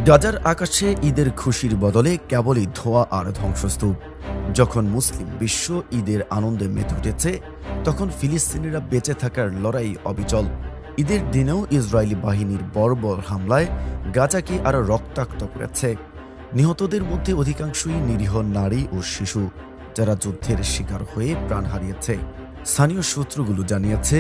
গাজার আকাশে ঈদের খুশির বদলে কেবলই ধোঁয়া আর ধ্বংসস্তূপ। যখন মুসলিম বিশ্ব ঈদের আনন্দে মেতে উঠেছে, তখন ফিলিস্তিনিরা বেঁচে থাকার লড়াই অবিচল। ঈদের দিনেও ইসরায়েলি বাহিনীর বর্বর হামলায় গাজাকে আরও রক্তাক্ত করেছে। নিহতদের মধ্যে অধিকাংশই নিরীহ নারী ও শিশু, যারা যুদ্ধের শিকার হয়ে প্রাণ হারিয়েছে। স্থানীয় সূত্রগুলো জানিয়েছে,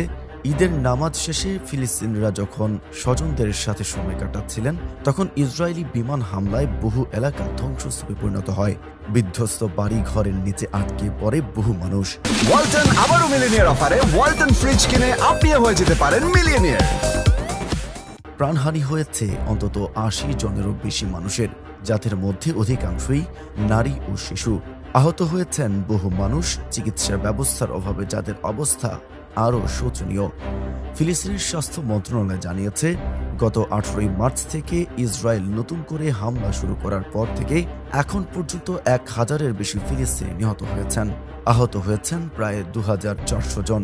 ঈদের নামাজ শেষে ফিলিস্তিনিরা যখন স্বজনদের সাথে সময় কাটাচ্ছিলেন, তখন ইসরায়েলি বিমান হামলায় বহু এলাকা ধ্বংসস্তূপে পরিণত হয়। বিধ্বস্ত বাড়ি ঘরের নিচে আটকে পড়ে বহু মানুষ। ওয়ালটন আবারও মিলিয়নিয়ার অফারে ওয়ালটন ফ্রিজ কিনে আপনিও হয়ে যেতে পারেন মিলিয়নিয়ার। প্রাণহানি হয়েছে অন্তত ৮০ জনেরও বেশি মানুষের, যাদের মধ্যে অধিকাংশই নারী ও শিশু। আহত হয়েছেন বহু মানুষ, চিকিৎসা ব্যবস্থার অভাবে যাদের অবস্থা আরও শোচনীয়। ফিলিস্তিনের স্বাস্থ্য মন্ত্রণালয় জানিয়েছে, গত ১৮ মার্চ থেকে ইসরায়েল নতুন করে হামলা শুরু করার পর থেকে এখন পর্যন্ত ১,০০০-এর বেশি ফিলিস্তিনি নিহত হয়েছেন। আহত হয়েছেন প্রায় ২,৪০০ জন।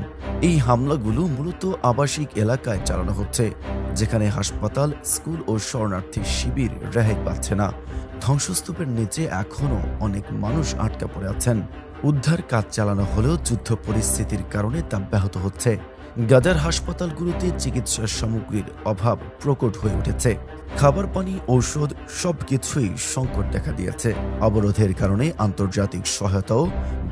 এই হামলাগুলো মূলত আবাসিক এলাকায় চালানো হচ্ছে, যেখানে হাসপাতাল, স্কুল ও শরণার্থী শিবির রেহাই পাচ্ছে না। ধ্বংসস্তূপের নিচে এখনও অনেক মানুষ আটকা পড়ে আছেন। উদ্ধার কাজ চালানো হলেও যুদ্ধ পরিস্থিতির কারণে তা ব্যাহত হচ্ছে। গাজার হাসপাতালগুলোতে চিকিৎসা সামগ্রীর অভাব প্রকট হয়ে উঠেছে। খাবার, পানি, ঔষধ সবকিছুই সংকট দেখা দিয়েছে। অবরোধের কারণে আন্তর্জাতিক সহায়তাও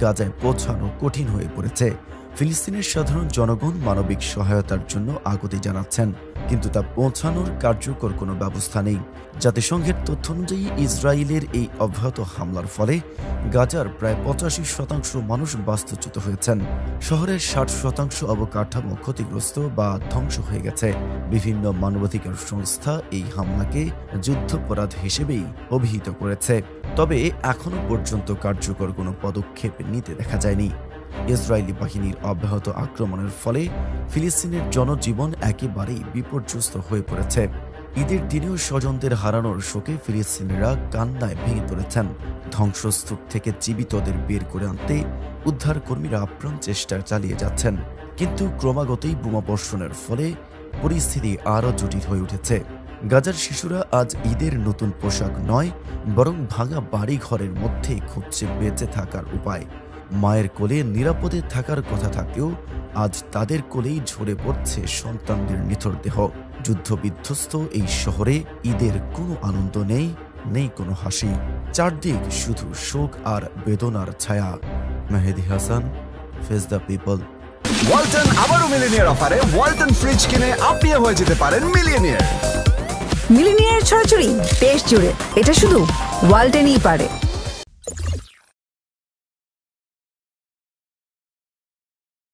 গাজায় পৌঁছানো কঠিন হয়ে পড়েছে। ফিলিস্তিনের সাধারণ জনগণ মানবিক সহায়তার জন্য আকুতি জানাচ্ছেন, কিন্তু তা পৌঁছানোর কার্যকর কোনো ব্যবস্থা নেই। জাতিসংঘের তথ্য অনুযায়ী ইসরায়েলের এই অব্যাহত হামলার ফলে গাজার প্রায় ৮৫% মানুষ বাস্তুচ্যুত হয়েছেন। শহরের ৬০% অবকাঠামো ক্ষতিগ্রস্ত বা ধ্বংস হয়ে গেছে। বিভিন্ন মানবাধিকার সংস্থা এই হামলাকে যুদ্ধাপরাধ হিসেবেই অভিহিত করেছে, তবে এখনও পর্যন্ত কার্যকর কোনো পদক্ষেপ নিতে দেখা যায়নি। ইসরায়েলি বাহিনীর অব্যাহত আক্রমণের ফলে ফিলিস্তিনের জনজীবন একেবারেই বিপর্যস্ত হয়ে পড়েছে। ঈদের দিনেও স্বজনদের হারানোর শোকে ফিলিস্তিনিরা কান্নায় ভেঙে পড়েছেন। ধ্বংসস্তূপ থেকে জীবিতদের বের করে আনতে উদ্ধারকর্মীরা আপ্রাণ চেষ্টা চালিয়ে যাচ্ছেন, কিন্তু ক্রমাগতই বোমাবর্ষণের ফলে পরিস্থিতি আরও জটিল হয়ে উঠেছে। গাজার শিশুরা আজ ঈদের নতুন পোশাক নয়, বরং ভাঙা বাড়ি ঘরের মধ্যে খুঁজছে বেঁচে থাকার উপায়। মায়ের কোলে নিরাপদে থাকার কথা থাকলেও আজ তাদের কোলেই ঝরে পড়ছে সন্তানদের নিথর দেহ। যুদ্ধবিধ্বস্ত এই শহরে ঈদের কোনো আনন্দ নেই, নেই কোনো হাসি। চারদিক শুধু শোক আর বেদনার ছায়া। Mehedi Hasan, face the people. Walton আবারও মিলিয়নিয়ার অফারে ওয়ালটন ফ্রিজ কিনে আপনিও হয়ে যেতে পারেন মিলিয়নিয়ার। মিলিয়নিয়ার ছড়াছড়ি দেশ জুড়ে, এটা শুধু ওয়ালটনই পারে।